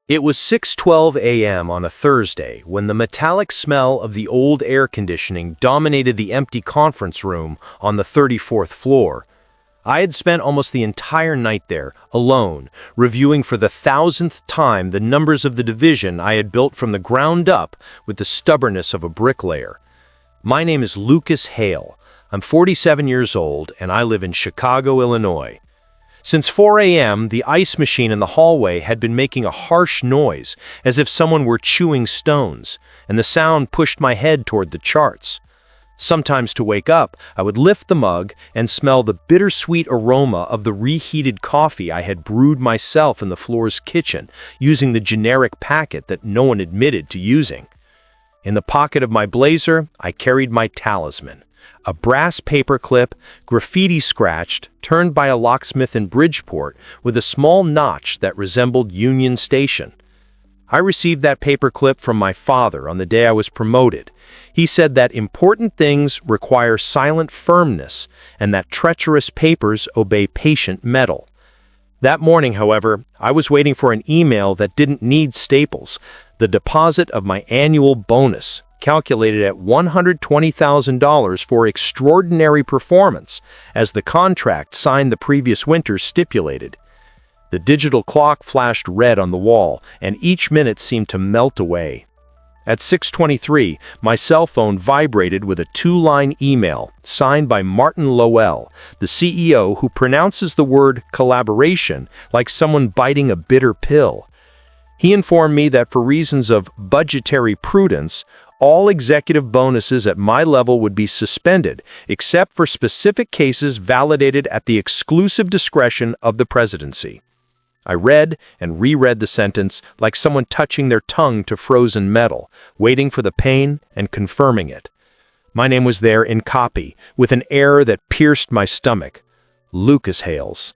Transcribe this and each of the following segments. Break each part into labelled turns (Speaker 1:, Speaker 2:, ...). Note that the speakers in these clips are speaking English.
Speaker 1: It was 6:12 a.m. on a Thursday when the metallic smell of the old air conditioning dominated the empty conference room on the 34th floor. I had spent almost the entire night there, alone, reviewing for the 1,000th time the numbers of the division I had built from the ground up with the stubbornness of a bricklayer. My name is Lucas Hale. I'm 47 years old, and I live in Chicago, Illinois. Since 4 a.m., the ice machine in the hallway had been making a harsh noise, as if someone were chewing stones, and the sound pushed my head toward the charts. Sometimes to wake up, I would lift the mug and smell the bittersweet aroma of the reheated coffee I had brewed myself in the floor's kitchen, using the generic packet that no one admitted to using. In the pocket of my blazer, I carried my talisman. A brass paperclip, graffiti scratched, turned by a locksmith in Bridgeport with a small notch that resembled Union Station. I received that paperclip from my father on the day I was promoted. He said that important things require silent firmness and that treacherous papers obey patient metal. That morning, however, I was waiting for an email that didn't need staples, the deposit of my annual bonus, calculated at $120,000 for extraordinary performance, as the contract signed the previous winter stipulated. The digital clock flashed red on the wall, and each minute seemed to melt away. At 6:23, my cell phone vibrated with a two-line email signed by Martin Lowell, the CEO who pronounces the word collaboration like someone biting a bitter pill. He informed me that for reasons of budgetary prudence, all executive bonuses at my level would be suspended, except for specific cases validated at the exclusive discretion of the presidency. I read and reread the sentence like someone touching their tongue to frozen metal, waiting for the pain and confirming it. My name was there in copy, with an error that pierced my stomach. Lucas Hale's.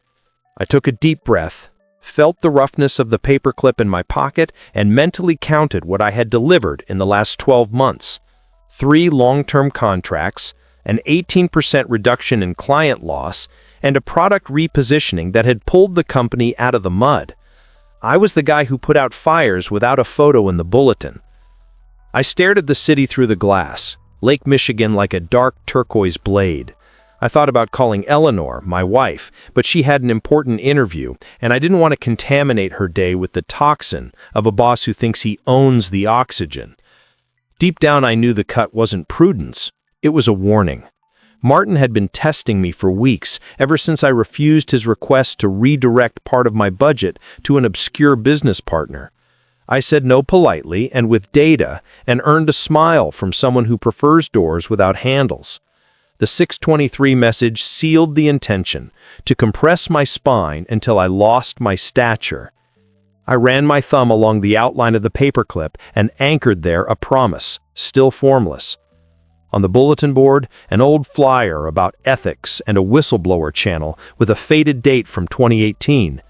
Speaker 1: I took a deep breath, felt the roughness of the paperclip in my pocket, and mentally counted what I had delivered in the last 12 months. 3 long-term contracts, an 18% reduction in client loss, and a product repositioning that had pulled the company out of the mud. I was the guy who put out fires without a photo in the bulletin. I stared at the city through the glass, Lake Michigan like a dark turquoise blade. I thought about calling Eleanor, my wife, but she had an important interview, and I didn't want to contaminate her day with the toxin of a boss who thinks he owns the oxygen. Deep down, I knew the cut wasn't prudence. It was a warning. Martin had been testing me for weeks, ever since I refused his request to redirect part of my budget to an obscure business partner. I said no politely and with data, and earned a smile from someone who prefers doors without handles. The 6:23 message sealed the intention to compress my spine until I lost my stature. I ran my thumb along the outline of the paperclip and anchored there a promise, still formless. On the bulletin board, an old flyer about ethics and a whistleblower channel with a faded date from 2018.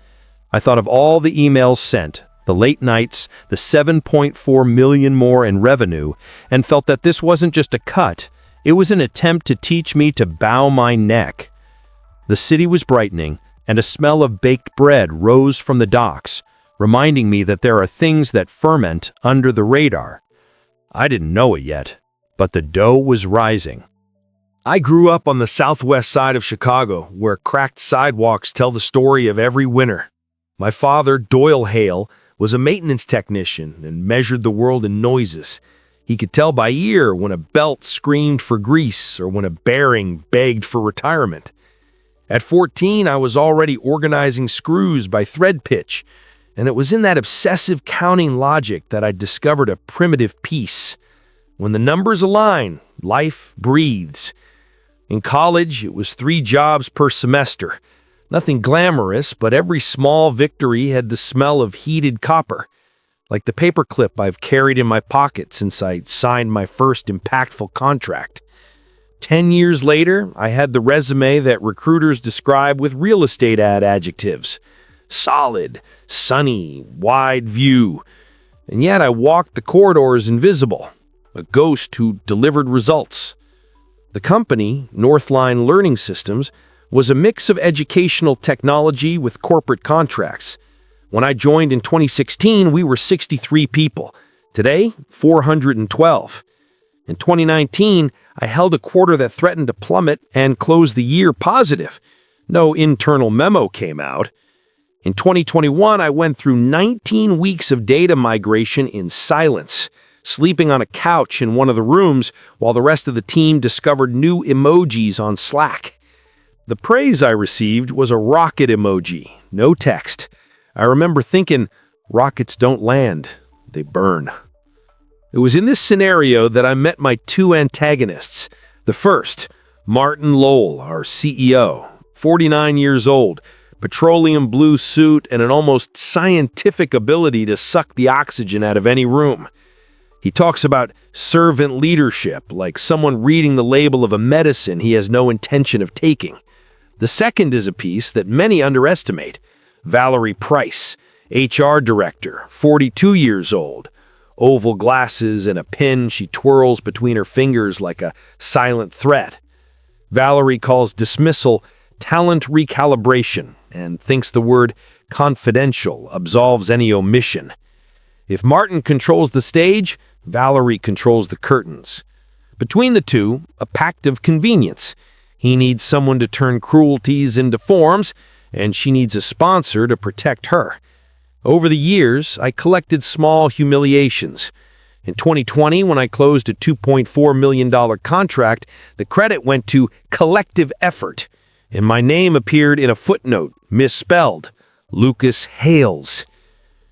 Speaker 1: I thought of all the emails sent, the late nights, the 7.4 million more in revenue, and felt that this wasn't just a cut. It was an attempt to teach me to bow my neck. The city was brightening, and a smell of baked bread rose from the docks, reminding me that there are things that ferment under the radar. I didn't know it yet, but the dough was rising.
Speaker 2: I grew up on the southwest side of Chicago, where cracked sidewalks tell the story of every winter. My father, Doyle Hale, was a maintenance technician and measured the world in noises. He could tell by ear when a belt screamed for grease or when a bearing begged for retirement. At 14, I was already organizing screws by thread pitch, and it was in that obsessive counting logic that I discovered a primitive peace. When the numbers align, life breathes. In college, it was 3 jobs per semester. Nothing glamorous, but every small victory had the smell of heated copper. Like the paperclip I've carried in my pocket since I signed my first impactful contract. 10 years later, I had the resume that recruiters describe with real estate ad adjectives. Solid, sunny, wide view. And yet I walked the corridors invisible, a ghost who delivered results. The company, Northline Learning Systems, was a mix of educational technology with corporate contracts. When I joined in 2016, we were 63 people. Today, 412. In 2019, I held a quarter that threatened to plummet and closed the year positive. No internal memo came out. In 2021, I went through 19 weeks of data migration in silence, sleeping on a couch in one of the rooms while the rest of the team discovered new emojis on Slack. The praise I received was a rocket emoji, no text. I remember thinking, rockets don't land, they burn. It was in this scenario that I met my two antagonists. The first, Martin Lowell, our CEO, 49 years old, petroleum blue suit and an almost scientific ability to suck the oxygen out of any room. He talks about servant leadership, like someone reading the label of a medicine he has no intention of taking. The second is a piece that many underestimate. Valerie Price, HR director, 42 years old. Oval glasses and a pin she twirls between her fingers like a silent threat. Valerie calls dismissal talent recalibration and thinks the word confidential absolves any omission. If Martin controls the stage, Valerie controls the curtains. Between the two, a pact of convenience. He needs someone to turn cruelties into forms, and she needs a sponsor to protect her. Over the years, I collected small humiliations. In 2020, when I closed a $2.4 million contract, the credit went to collective effort, and my name appeared in a footnote, misspelled, Lucas Hale's.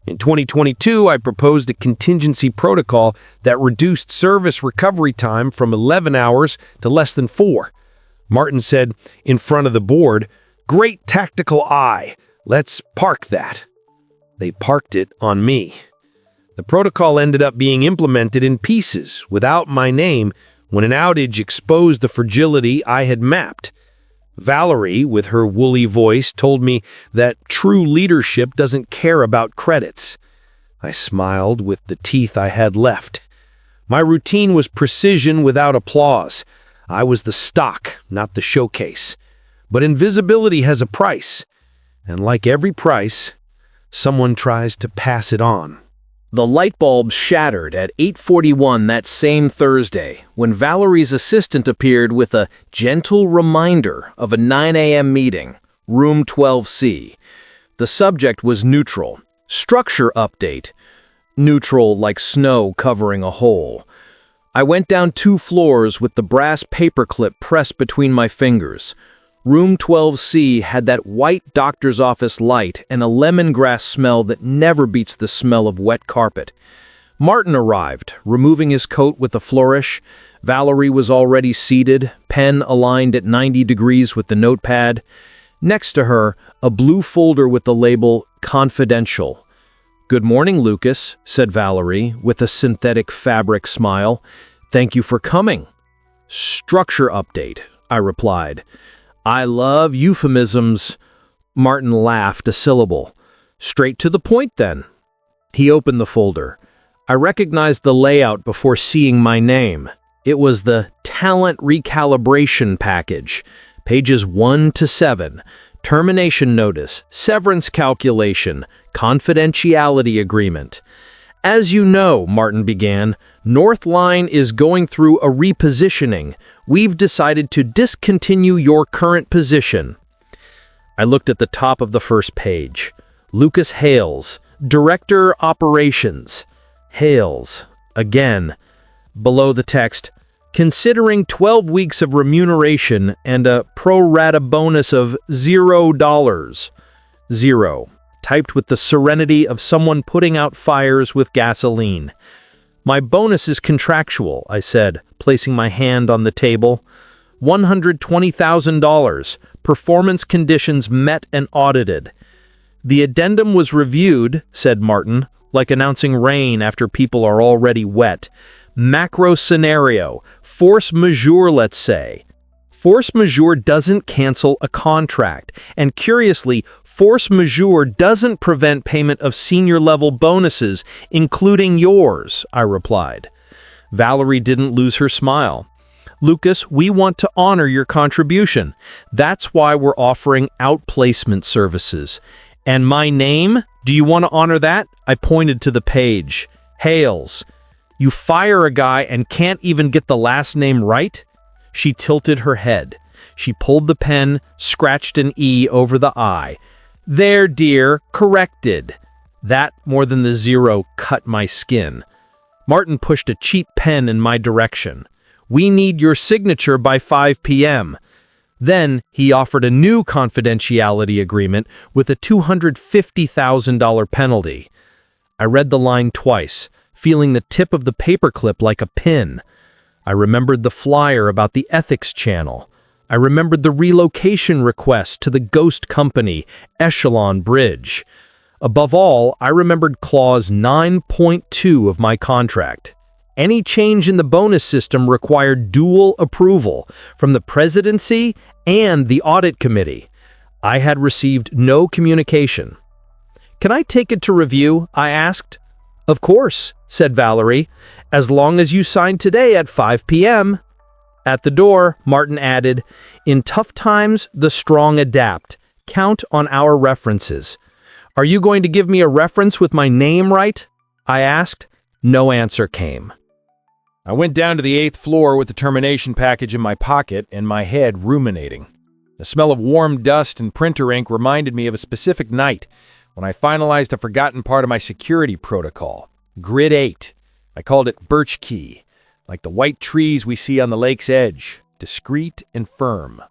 Speaker 2: In 2022, I proposed a contingency protocol that reduced service recovery time from 11 hours to less than 4. Martin said, in front of the board, "Great tactical eye. Let's park that." They parked it on me. The protocol ended up being implemented in pieces without my name when an outage exposed the fragility I had mapped. Valerie, with her woolly voice, told me that true leadership doesn't care about credits. I smiled with the teeth I had left. My routine was precision without applause. I was the stock, not the showcase. But invisibility has a price. And like every price, someone tries to pass it on.
Speaker 1: The light bulb shattered at 8:41 that same Thursday when Valerie's assistant appeared with a gentle reminder of a 9 a.m. meeting, room 12C. The subject was neutral. Structure update. Neutral like snow covering a hole. I went down 2 floors with the brass paperclip pressed between my fingers. Room 12C had that white doctor's office light and a lemongrass smell that never beats the smell of wet carpet. Martin arrived, removing his coat with a flourish. Valerie was already seated, pen aligned at 90 degrees with the notepad. Next to her, a blue folder with the label Confidential. "Good morning, Lucas," said Valerie, with a synthetic fabric smile. "Thank you for coming." "Structure update," I replied. "I love euphemisms." Martin laughed a syllable. "Straight to the point, then." He opened the folder. I recognized the layout before seeing my name. It was the talent recalibration package, pages 1 to 7, termination notice, severance calculation, confidentiality agreement. "As you know," Martin began, "Northline is going through a repositioning. We've decided to discontinue your current position." I looked at the top of the first page. Lucas Hale's, Director Operations. Hale's. Again. Below the text, "Considering 12 weeks of remuneration and a pro rata bonus of $0. 0. Typed with the serenity of someone putting out fires with gasoline. "My bonus is contractual," I said, placing my hand on the table. $120,000. Performance conditions met and audited. "The addendum was reviewed," said Martin, like announcing rain after people are already wet. "Macro scenario. Force majeure, let's say." Force majeure doesn't cancel a contract, and curiously, force majeure doesn't prevent payment of senior-level bonuses, including yours, I replied. Valerie didn't lose her smile. "Lucas, we want to honor your contribution. That's why we're offering outplacement services. And my name? Do you want to honor that? I pointed to the page. Hale's. You fire a guy and can't even get the last name right? She tilted her head. She pulled the pen, scratched an E over the I. There, dear, corrected. That, more than the zero, cut my skin. Martin pushed a cheap pen in my direction. We need your signature by 5 p.m. Then he offered a new confidentiality agreement with a $250,000 penalty. I read the line twice, feeling the tip of the paperclip like a pin. I remembered the flyer about the ethics channel. I remembered the relocation request to the ghost company, Echelon Bridge. Above all, I remembered clause 9.2 of my contract. Any change in the bonus system required dual approval from the presidency and the audit committee. I had received no communication. Can I take it to review? I asked. Of course, said Valerie, as long as you sign today at 5 p.m. At the door, Martin added, in tough times, the strong adapt. Count on our references. Are you going to give me a reference with my name right? I asked. No answer came.
Speaker 2: I went down to the 8th floor with the termination package in my pocket and my head ruminating. The smell of warm dust and printer ink reminded me of a specific night when I finalized a forgotten part of my security protocol. Grid 8. I called it Birch Key, like the white trees we see on the lake's edge, discreet and firm.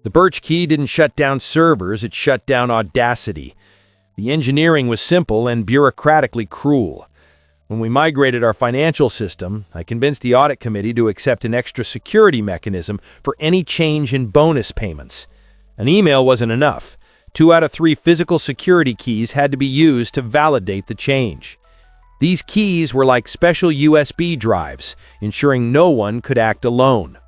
Speaker 2: The Birch Key didn't shut down servers, it shut down audacity. The engineering was simple and bureaucratically cruel. When we migrated our financial system, I convinced the audit committee to accept an extra security mechanism for any change in bonus payments. An email wasn't enough. 2 out of 3 physical security keys had to be used to validate the change. These keys were like special USB drives, ensuring no one could act alone.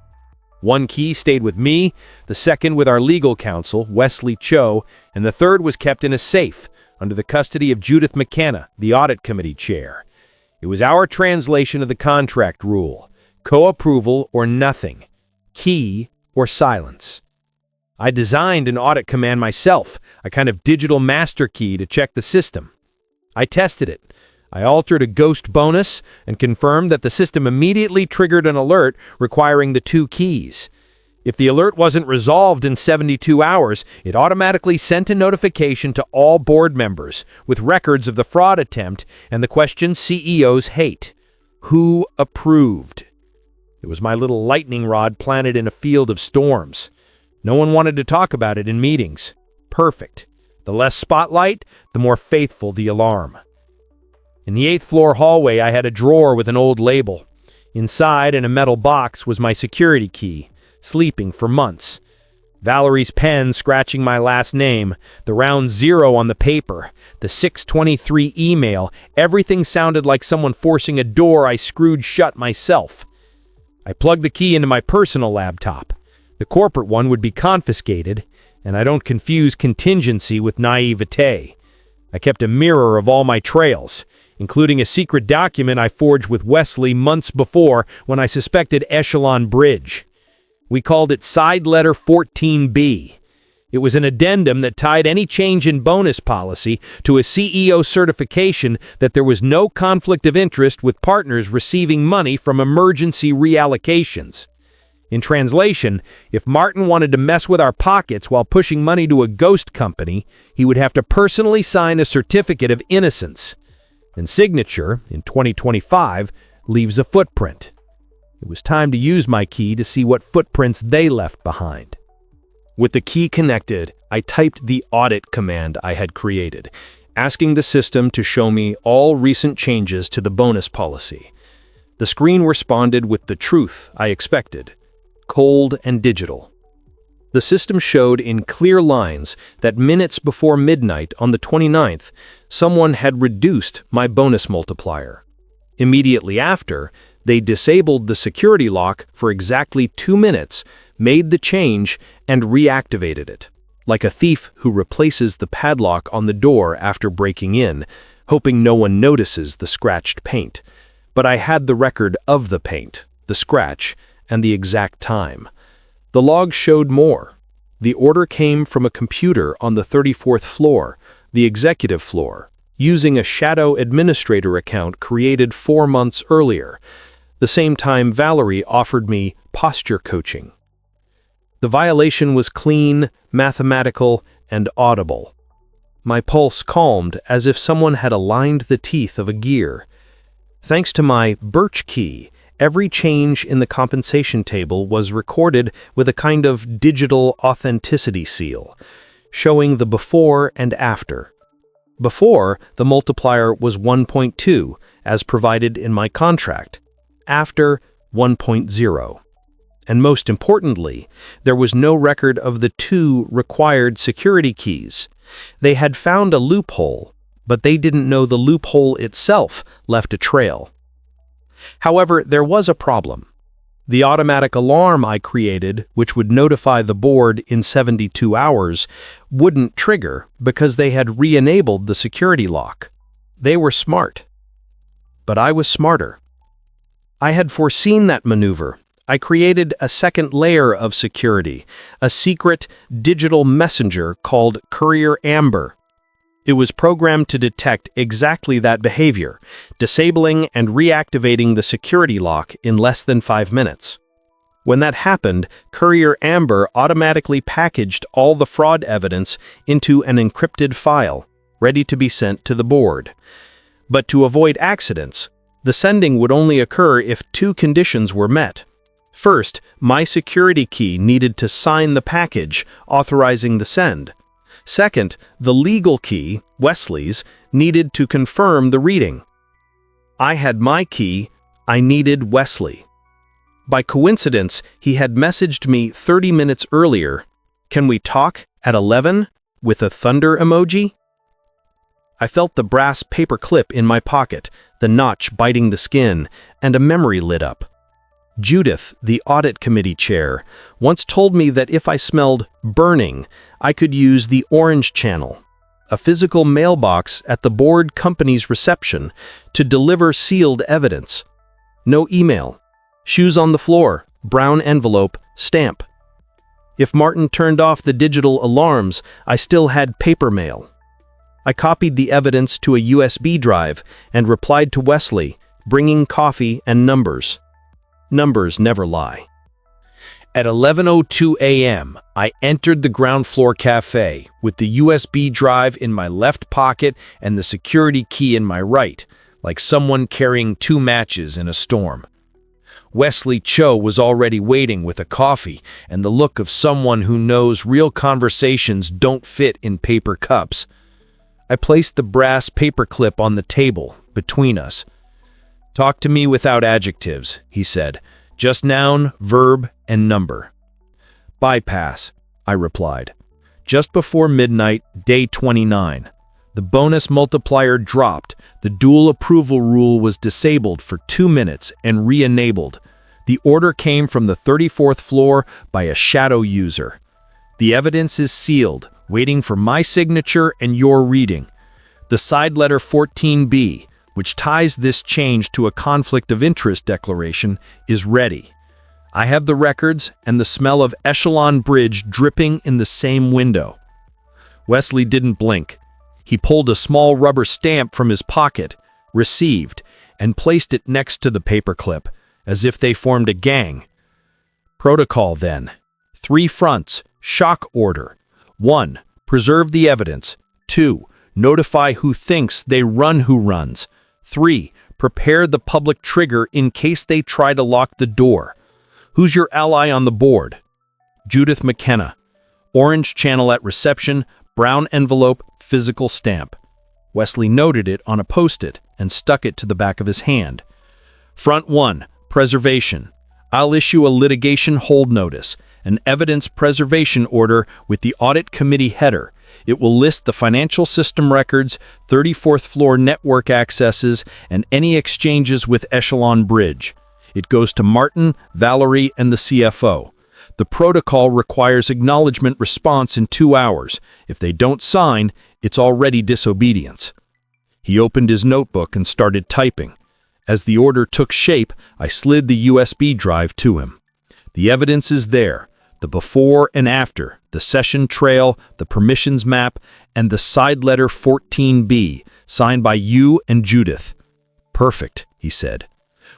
Speaker 2: 1 key stayed with me, the second with our legal counsel, Wesley Cho, and the third was kept in a safe under the custody of Judith McKenna, the audit committee chair. It was our translation of the contract rule, co-approval or nothing, key or silence. I designed an audit command myself, a kind of digital master key to check the system. I tested it. I altered a ghost bonus and confirmed that the system immediately triggered an alert requiring the 2 keys. If the alert wasn't resolved in 72 hours, it automatically sent a notification to all board members with records of the fraud attempt and the question CEOs hate. Who approved? It was my little lightning rod planted in a field of storms. No one wanted to talk about it in meetings. Perfect. The less spotlight, the more faithful the alarm. In the 8th floor hallway, I had a drawer with an old label. Inside, in a metal box, was my security key, sleeping for months. Valerie's pen scratching my last name, the round 0 on the paper, the 6:23 email, everything sounded like someone forcing a door I screwed shut myself. I plugged the key into my personal laptop. The corporate one would be confiscated, and I don't confuse contingency with naivete. I kept a mirror of all my trails, including a secret document I forged with Wesley months before when I suspected Echelon Bridge. We called it Side Letter 14B. It was an addendum that tied any change in bonus policy to a CEO certification that there was no conflict of interest with partners receiving money from emergency reallocations. In translation, if Martin wanted to mess with our pockets while pushing money to a ghost company, he would have to personally sign a certificate of innocence. And signature, in 2025, leaves a footprint. It was time to use my key to see what footprints they left behind. With the key connected, I typed the audit command I had created, asking the system to show me all recent changes to the bonus policy. The screen responded with the truth I expected, cold and digital. The system showed in clear lines that minutes before midnight on the 29th, someone had reduced my bonus multiplier. Immediately after, they disabled the security lock for exactly 2 minutes, made the change, and reactivated it, like a thief who replaces the padlock on the door after breaking in, hoping no one notices the scratched paint. But I had the record of the paint, the scratch, and the exact time. The log showed more. The order came from a computer on the 34th floor,
Speaker 1: the executive floor, using a shadow administrator account created 4 months earlier, the same time Valerie offered me posture coaching. The violation was clean, mathematical, and audible. My pulse calmed as if someone had aligned the teeth of a gear. Thanks to my birch key, every change in the compensation table was recorded with a kind of digital authenticity seal, showing the before and after. Before, the multiplier was 1.2, as provided in my contract. After, 1.0. And most importantly, there was no record of the 2 required security keys. They had found a loophole, but they didn't know the loophole itself left a trail. However, there was a problem. The automatic alarm I created, which would notify the board in 72 hours, wouldn't trigger because they had re-enabled the security lock. They were smart. But I was smarter. I had foreseen that maneuver. I created a second layer of security, a secret digital messenger called Courier Amber. It was programmed to detect exactly that behavior, disabling and reactivating the security lock in less than 5 minutes. When that happened, Courier Amber automatically packaged all the fraud evidence into an encrypted file, ready to be sent to the board. But to avoid accidents, the sending would only occur if 2 conditions were met. First, my security key needed to sign the package authorizing the send. Second, the legal key, Wesley's, needed to confirm the reading. I had my key, I needed Wesley. By coincidence, he had messaged me 30 minutes earlier, "Can we talk at 11?" with a thunder emoji. I felt the brass paper clip in my pocket, the notch biting the skin, and a memory lit up. Judith, the audit committee chair, once told me that if I smelled burning, I could use the orange channel, a physical mailbox at the board company's reception, to deliver sealed evidence. No email. Shoes on the floor, brown envelope, stamp. If Martin turned off the digital alarms, I still had paper mail. I copied the evidence to a USB drive and replied to Wesley, bringing coffee and numbers. Numbers never lie. At 11:02 a.m., I entered the ground floor cafe with the USB drive in my left pocket and the security key in my right, like someone carrying 2 matches in a storm. Wesley Cho was already waiting with a coffee and the look of someone who knows real conversations don't fit in paper cups. I placed the brass paperclip on the table between us. "Talk to me without adjectives," he said. "Just noun, verb, and number." "Bypass," I replied. Just before midnight, day 29. The bonus multiplier dropped, the dual approval rule was disabled for 2 minutes and re-enabled. The order came from the 34th floor by a shadow user. The evidence is sealed, waiting for my signature and your reading. The side letter 14B, which ties this change to a conflict of interest declaration, is ready. I have the records and the smell of Echelon Bridge dripping in the same window. Wesley didn't blink. He pulled a small rubber stamp from his pocket, received, and placed it next to the paperclip, as if they formed a gang. Protocol, then. 3 fronts, shock order. 1. Preserve the evidence. 2. Notify who thinks they run who runs. 3. Prepare the public trigger in case they try to lock the door. Who's your ally on the board? Judith McKenna. Orange channel at reception, brown envelope, physical stamp. Wesley noted it on a post-it and stuck it to the back of his hand. Front 1, preservation. I'll issue a litigation hold notice, an evidence preservation order with the audit committee header. It will list the financial system records, 34th floor network accesses, and any exchanges with Echelon Bridge. It goes to Martin, Valerie, and the CFO. The protocol requires acknowledgement response in 2 hours. If they don't sign, it's already disobedience. He opened his notebook and started typing. As the order took shape, I slid the USB drive to him. The evidence is there, the before and after,
Speaker 2: the session trail, the permissions map, and the side letter 14B, signed by you and Judith. Perfect, he said.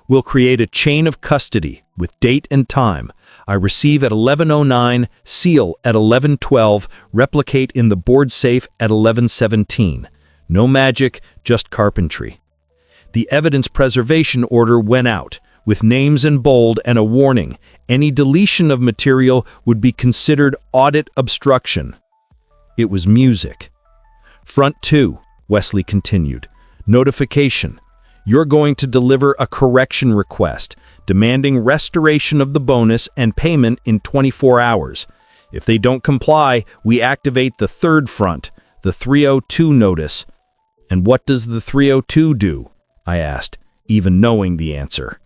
Speaker 2: We'll create a chain of custody with date and time. I receive at 11:09, seal at 11:12, replicate in the board safe at 11:17. No magic, just carpentry. The evidence preservation order went out, with names in bold and a warning. Any deletion of material would be considered audit obstruction. It was music. Front 2, Wesley continued. Notification. You're going to deliver a correction request, demanding restoration of the bonus and payment in 24 hours. If they don't comply, we activate the third front, the 302 notice. And what does the 302 do? I asked, even knowing the answer.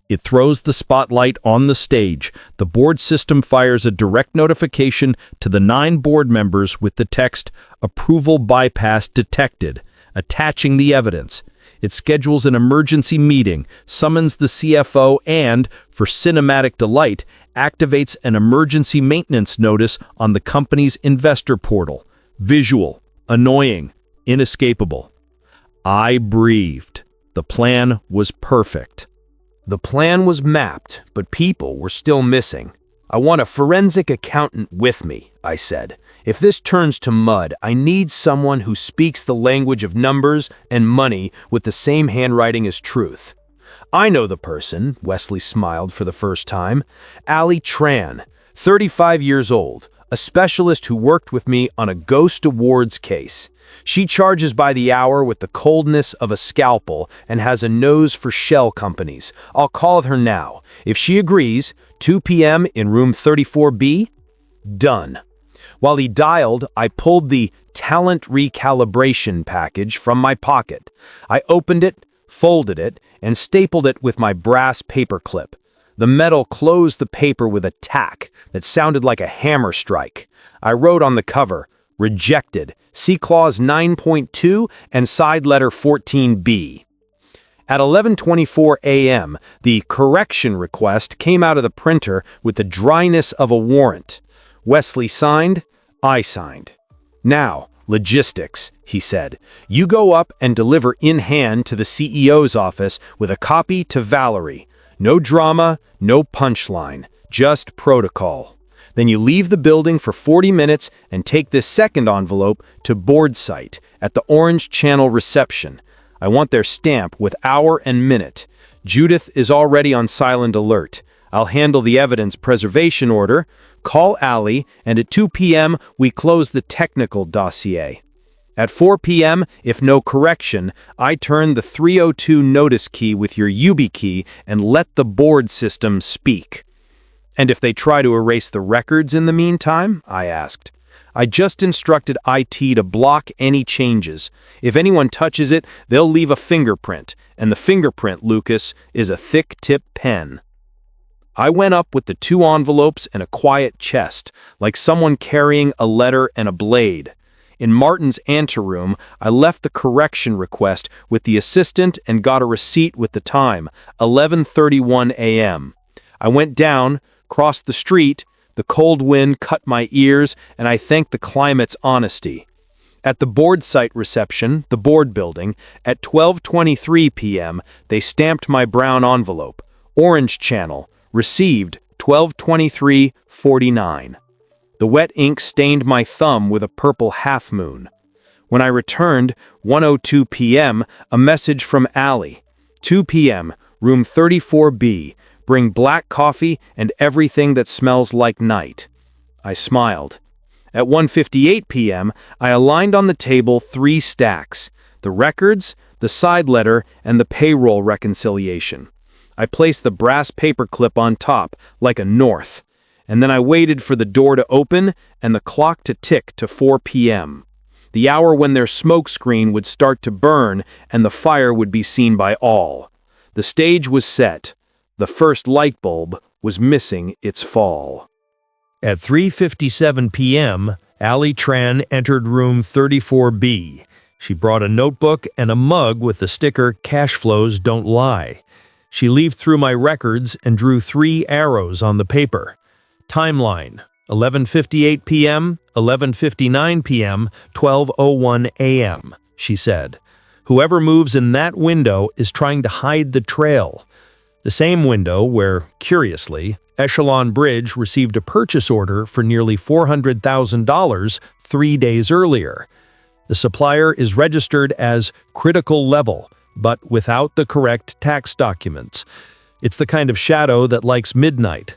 Speaker 2: It throws the spotlight on the stage. The board system fires a direct notification to the 9 board members with the text, "Approval bypass detected," attaching the evidence. It schedules an emergency meeting, summons the CFO, and, for cinematic delight, activates an emergency maintenance notice on the company's investor portal. Visual, annoying, inescapable. I breathed. The plan was perfect.
Speaker 1: The plan was mapped, but people were still missing. I want a forensic accountant with me, I said. If this turns to mud, I need someone who speaks the language of numbers and money with the same handwriting as truth. I know the person, Wesley smiled for the first time. Ali Tran, 35 years old, a specialist who worked with me on a Ghost Awards case. She charges by the hour with the coldness of a scalpel and has a nose for shell companies. I'll call her now. If she agrees, 2 p.m. in room 34B? Done. While he dialed, I pulled the talent recalibration package from my pocket. I opened it, folded it, and stapled it with my brass paperclip. The metal closed the paper with a tack that sounded like a hammer strike. I wrote on the cover, "Rejected, see clause 9.2 and side letter 14B. At 11:24 a.m., the correction request came out of the printer with the dryness of a warrant. Wesley signed, I signed. Now, logistics, he said. You go up and deliver in hand to the CEO's office with a copy to Valerie. No drama, no punchline, just protocol. Then you leave the building for 40 minutes and take this second envelope to board site at the Orange Channel reception. I want their stamp with hour and minute. Judith is already on silent alert. I'll handle the evidence preservation order, call Ali, and at 2 p.m. we close the technical dossier. At 4 p.m., if no correction, I turn the 302 notice key with your YubiKey and let the board system speak. And if they try to erase the records in the meantime? I asked. I just instructed IT to block any changes. If anyone touches it, they'll leave a fingerprint, and the fingerprint, Lucas, is a thick-tip pen. I went up with the 2 envelopes and a quiet chest, like someone carrying a letter and a blade. In Martin's anteroom, I left the correction request with the assistant and got a receipt with the time, 11:31 a.m. I went down, crossed the street, the cold wind cut my ears, and I thanked the climate's honesty. At the board site reception, the board building, at 12:23 p.m., they stamped my brown envelope. Orange Channel, received 12:23:49. The wet ink stained my thumb with a purple half-moon. When I returned, 1:02 p.m., a message from Ali. 2 p.m., room 34B. Bring black coffee and everything that smells like night. I smiled. At 1:58 p.m., I aligned on the table 3 stacks, the records, the side letter, and the payroll reconciliation. I placed the brass paperclip on top, like a north, and then I waited for the door to open and the clock to tick to 4 p.m., the hour when their smoke screen would start to burn and the fire would be seen by all. The stage was set. The first light bulb was missing its fall.
Speaker 2: At 3:57 p.m., Ali Tran entered room 34B. She brought a notebook and a mug with the sticker, "Cash flows don't lie." She leafed through my records and drew 3 arrows on the paper. Timeline, 11:58 p.m., 11:59 p.m., 12:01 a.m., she said. Whoever moves in that window is trying to hide the trail. The same window where, curiously, Echelon Bridge received a purchase order for nearly $400,000 3 days earlier. The supplier is registered as critical level, but without the correct tax documents. It's the kind of shadow that likes midnight.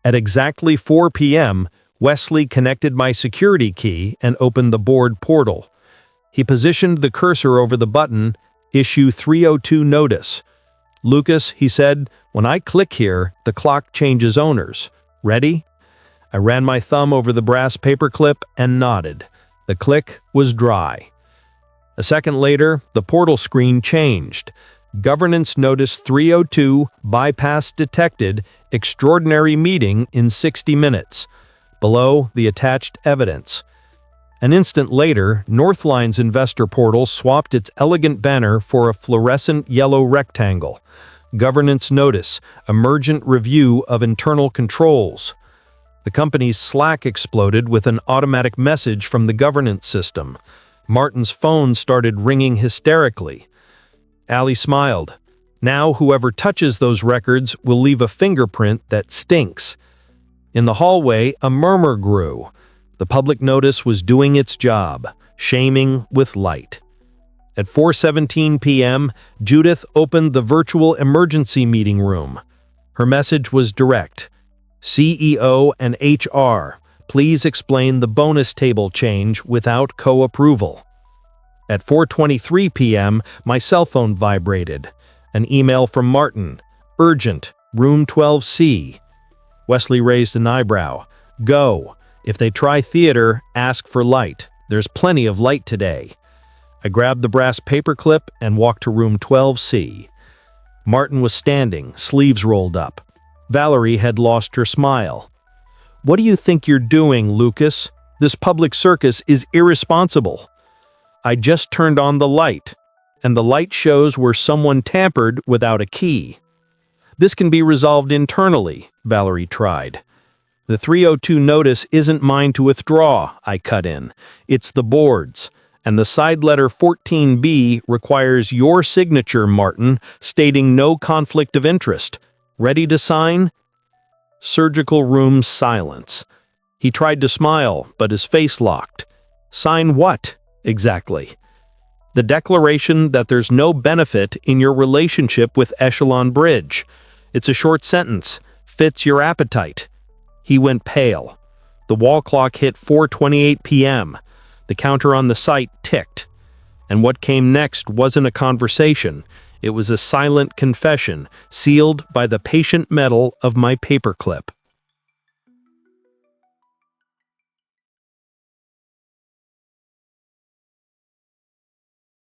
Speaker 2: At exactly 4 p.m., Wesley connected my security key and opened the board portal. He positioned the cursor over the button, Issue 302 Notice. "Lucas," he said, "when I click here, the clock changes owners. Ready?" I ran my thumb over the brass paperclip and nodded. The click was dry. A second later, the portal screen changed. Governance Notice 302, bypass detected, extraordinary meeting in 60 minutes. Below, the attached evidence. An instant later, Northline's investor portal swapped its elegant banner for a fluorescent yellow rectangle. Governance Notice, emergent review of internal controls. The company's Slack exploded with an automatic message from the governance system. Martin's phone started ringing hysterically. Allie smiled. Now whoever touches those records will leave a fingerprint that stinks. In the hallway, a murmur grew. The public notice was doing its job, shaming with light. At 4:17 p.m., Judith opened the virtual emergency meeting room. Her message was direct. "CEO and HR, please explain the bonus table change without co-approval." At 4:23 p.m., my cell phone vibrated. An email from Martin. "Urgent, room 12C." Wesley raised an eyebrow. "Go. If they try theater, ask for light. There's plenty of light today." I grabbed the brass paperclip and walked to room 12C. Martin was standing, sleeves rolled up. Valerie had lost her smile. "What do you think you're doing, Lucas? This public circus is irresponsible." "I just turned on the light, and the light shows where someone tampered without a key." "This can be resolved internally," Valerie tried. "The 302 notice isn't mine to withdraw," I cut in. "It's the board's. And the side letter 14B requires your signature, Martin, stating no conflict of interest. Ready to sign?" Surgical room silence. He tried to smile, but his face locked. "Sign what, exactly?" "The declaration that there's no benefit in your relationship with Echelon Bridge. It's a short sentence. Fits your appetite." He went pale. The wall clock hit 4:28 p.m. The counter on the site ticked. And what came next wasn't a conversation. It was a silent confession, sealed by the patient metal of my paperclip.